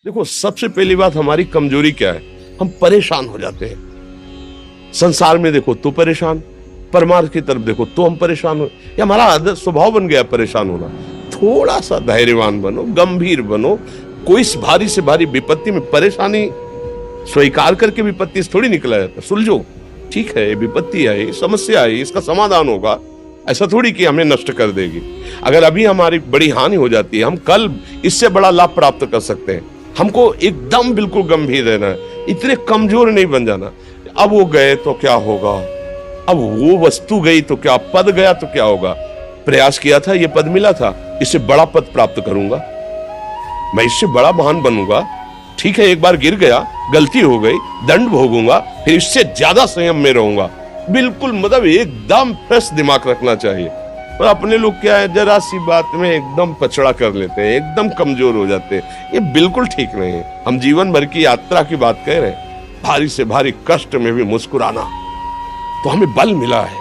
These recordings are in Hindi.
देखो, सबसे पहली बात हमारी कमजोरी क्या है, हम परेशान हो जाते हैं। संसार में देखो तो परेशान, परमार्थ की तरफ देखो तो हम परेशान हो, ये हमारा आदत स्वभाव बन गया परेशान होना। थोड़ा सा धैर्यवान बनो, गंभीर बनो। कोई भारी से भारी विपत्ति में परेशानी स्वीकार करके विपत्ति से थोड़ी निकला जाता। सुलझो, ठीक है, विपत्ति आई, समस्या आई, इसका समाधान होगा। ऐसा थोड़ी कि हमें नष्ट कर देगी। अगर अभी हमारी बड़ी हानि हो जाती है, हम कल इससे बड़ा लाभ प्राप्त कर सकते हैं। हमको एकदम बिल्कुल गंभीर रहना है, इतने कमजोर नहीं बन जाना। अब वो गए तो क्या होगा, अब वो वस्तु गई तो क्या, पद गया तो क्या होगा। प्रयास किया था, ये पद मिला था, इससे बड़ा पद प्राप्त करूंगा, मैं इससे बड़ा महान बनूंगा। ठीक है, एक बार गिर गया, गलती हो गई, दंड भोगूंगा, फिर इससे ज्यादा संयम में रहूंगा। बिल्कुल मतलब एकदम फ्रेश दिमाग रखना चाहिए। और अपने लोग क्या है, जरा सी बात में एकदम पछड़ा कर लेते हैं, एकदम कमजोर हो जाते हैं। ये बिल्कुल ठीक नहीं है। हम जीवन भर की यात्रा की बात कह रहे हैं, भारी से भारी कष्ट में भी मुस्कुराना, तो हमें बल मिला है,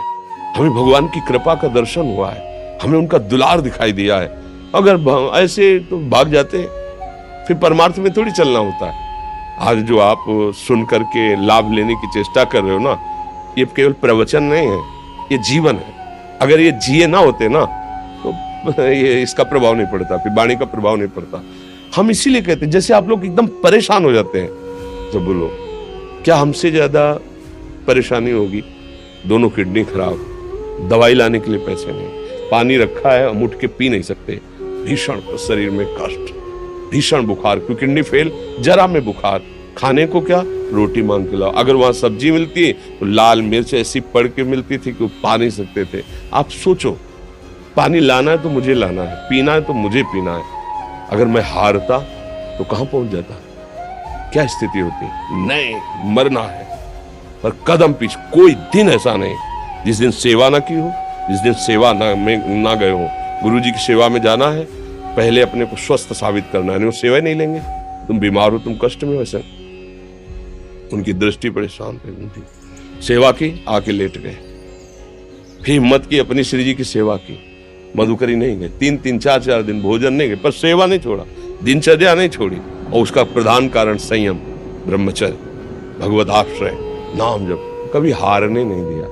हमें भगवान की कृपा का दर्शन हुआ है, हमें उनका दुलार दिखाई दिया है। अगर ऐसे तो भाग जाते, फिर परमार्थ में थोड़ी चलना होता है। आज जो आप सुन करके लाभ लेने की चेष्टा कर रहे हो ना, ये केवल प्रवचन नहीं है, ये जीवन है। अगर ये जिए ना होते ना तो ये इसका प्रभाव नहीं पड़ता, फिर वाणी का प्रभाव नहीं पड़ता। हम इसीलिए कहते हैं, जैसे आप लोग एकदम परेशान हो जाते हैं, तो बोलो क्या हमसे ज्यादा परेशानी होगी। दोनों किडनी खराब, दवाई लाने के लिए पैसे नहीं, पानी रखा है हम उठ के पी नहीं सकते, भीषण शरीर में कष्ट, भीषण बुखार, क्योंकि किडनी फेल, जरा में बुखार, खाने को क्या, रोटी मांग के लाओ। अगर वहां सब्जी मिलती तो लाल मिर्च ऐसी पड़ के मिलती थी कि पा नहीं सकते थे। आप सोचो, पानी लाना है तो मुझे लाना है, पीना है तो मुझे पीना है। अगर मैं हारता तो कहां पहुंच जाता, क्या स्थिति होती। नहीं, मरना है, पर कदम पीछे। कोई दिन ऐसा नहीं जिस दिन सेवा ना की हो, जिस दिन सेवा ना गए हो। गुरु जी की सेवा में जाना है, पहले अपने को स्वस्थ साबित करना है, नहीं वो सेवा ही नहीं लेंगे। तुम बीमार हो, तुम कष्ट में, वैसे उनकी दृष्टि बड़े शांत है, उनकी सेवा की, आके लेट गए। फिर हिम्मत की, अपनी श्री जी की सेवा की, मधुकरी नहीं गए, 3-3, 4-4 दिन भोजन नहीं गए, पर सेवा नहीं छोड़ा, दिनचर्या नहीं छोड़ी। और उसका प्रधान कारण संयम, ब्रह्मचर्य, भगवत आश्रय, नाम जप, कभी हारने नहीं दिया।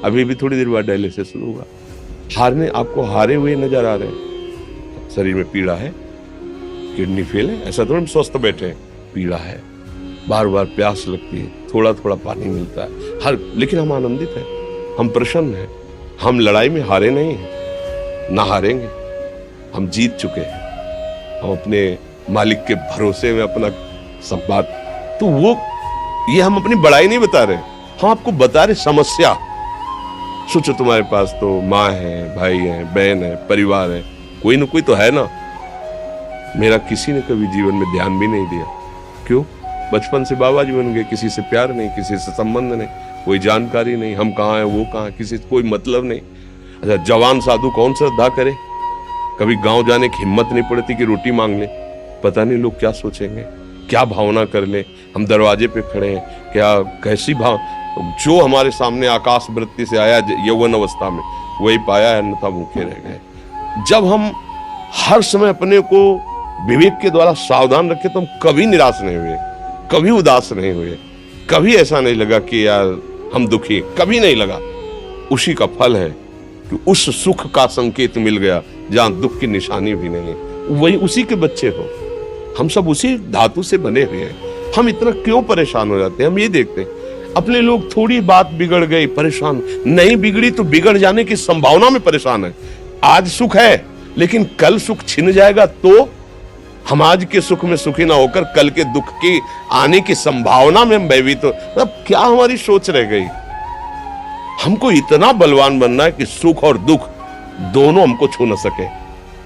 अभी भी थोड़ी देर बाद डायलिसिस शुरू होगा, हारने, आपको हारे हुए नजर आ रहे हैं। शरीर में पीड़ा है, किडनी फेल है, ऐसा थोड़ा स्वस्थ बैठे हैं, पीड़ा है, बार बार प्यास लगती है, थोड़ा थोड़ा पानी मिलता है, लेकिन हम आनंदित हैं, हम प्रसन्न हैं। हम लड़ाई में हारे नहीं हैं, ना हारेंगे, हम जीत चुके हैं। हम अपने मालिक के भरोसे में अपना सब बात, तो वो ये हम अपनी बड़ाई नहीं बता रहे, हम आपको बता रहे समस्या। सोचो, तुम्हारे पास तो माँ है, भाई है, बहन है, परिवार है, कोई ना कोई तो है ना। मेरा किसी ने कभी जीवन में ध्यान भी नहीं दिया, क्यों? बचपन से बाबा जी बन गए, किसी से प्यार नहीं, किसी से संबंध नहीं, कोई जानकारी नहीं, हम कहाँ हैं, वो कहाँ, किसी से कोई मतलब नहीं। अच्छा, जवान साधु कौन श्रद्धा करे, कभी गांव जाने की हिम्मत नहीं पड़ती कि रोटी मांग ले। पता नहीं लोग क्या सोचेंगे, क्या भावना कर ले। हम दरवाजे पे खड़े हैं, क्या कैसी भाव, जो हमारे सामने आकाश वृत्ति से आया यौवन अवस्था में, वही पाया है, अन्यथा भूखे रह गए। जब हम हर समय अपने को विवेक के द्वारा सावधान रखे, तो हम कभी निराश नहीं हुए, कभी उदास नहीं हुए, कभी ऐसा नहीं लगा कि यार हम दुखी, कभी नहीं लगा। उसी का फल है कि उस सुख का संकेत मिल गया जहां दुख की निशानी भी नहीं है, वही उसी के बच्चे हो। हम सब उसी धातु से बने हुए हैं। हम इतना क्यों परेशान हो जाते हैं? हम ये देखते हैं अपने लोग, थोड़ी बात बिगड़ गई परेशान, नहीं बिगड़ी तो बिगड़ जाने की संभावना में परेशान है। आज सुख है, लेकिन कल सुख छिन जाएगा, तो हम आज के सुख में सुखी ना होकर कल के दुख की आने की संभावना में हम भयभीत हो। मतलब क्या हमारी सोच रह गई? हमको इतना बलवान बनना है कि सुख और दुख दोनों हमको छू न सके।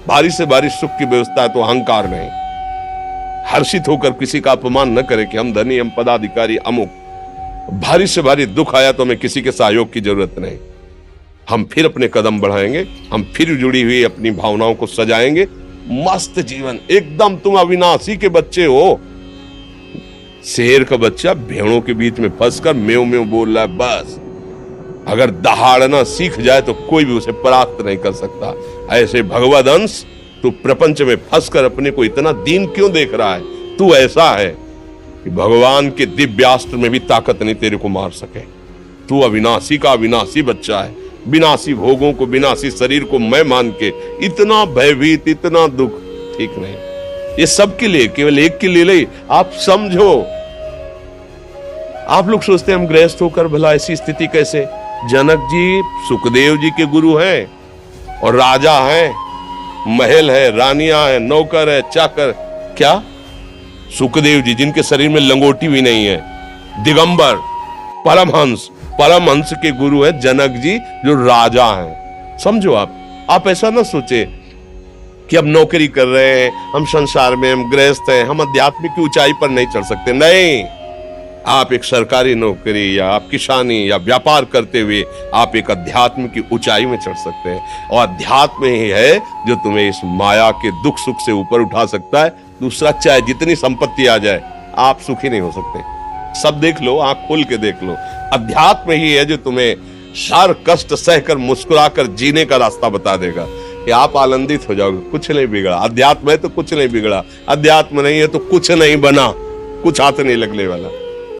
भारी से भारी सुख की व्यवस्था है तो अहंकार नहीं, हर्षित होकर किसी का अपमान न करे कि हम धनी, हम पदाधिकारी, अमुक। भारी से भारी दुख आया तो हमें किसी के सहयोग की जरूरत नहीं, हम फिर अपने कदम बढ़ाएंगे, हम फिर जुड़ी हुई अपनी भावनाओं को सजाएंगे। मस्त जीवन एकदम, तुम अविनाशी के बच्चे हो। शेर का बच्चा भेड़ों के बीच में फंसकर म्यों म्यों बोल रहा है, बस अगर दहाड़ना सीख जाए तो कोई भी उसे परास्त नहीं कर सकता। ऐसे भगवद अंश, तू प्रपंच में फंसकर अपने को इतना दीन क्यों देख रहा है? तू ऐसा है कि भगवान के दिव्यास्त्र में भी ताकत नहीं तेरे को मार सके। तू अविनाशी का अविनाशी बच्चा है, विनाशी भोगों को, विनाशी शरीर को मैं मान के इतना भयभीत, इतना दुख ठीक नहीं। ये सबके लिए, केवल एक के लिए आप समझो। आप लोग सोचते हैं हम गृहस्थ होकर भला ऐसी स्थिति कैसे? जनक जी सुखदेव जी के गुरु हैं और राजा हैं, महल है, रानियां हैं, नौकर है, चाकर। क्या सुखदेव जी जिनके शरीर में लंगोटी भी नहीं है, दिगंबर, परमहंस, परमहंस के गुरु है जनक जी जो राजा हैं। समझो आप ऐसा ना सोचे कि अब नौकरी कर रहे हैं, हम संसार में, हम गृहस्थ हैं, हम आध्यात्मिक की ऊंचाई पर नहीं चढ़ सकते। नहीं, आप एक सरकारी नौकरी या आप किसानी या व्यापार करते हुए आप एक अध्यात्म की ऊंचाई में चढ़ सकते हैं। और अध्यात्म ही है जो तुम्हें इस माया के दुख सुख से ऊपर उठा सकता है। दूसरा, चाहे जितनी संपत्ति आ जाए, आप सुखी नहीं हो सकते। सब देख लो, आंख खोल के देख लो, अध्यात्म ही है जो तुम्हें हर कष्ट सहकर मुस्कुराकर जीने का रास्ता बता देगा कि आप आनंदित हो जाओगे। कुछ नहीं बिगड़ा, अध्यात्म है तो कुछ नहीं बिगड़ा, अध्यात्म नहीं है तो कुछ नहीं बना, कुछ हाथ नहीं लगने वाला।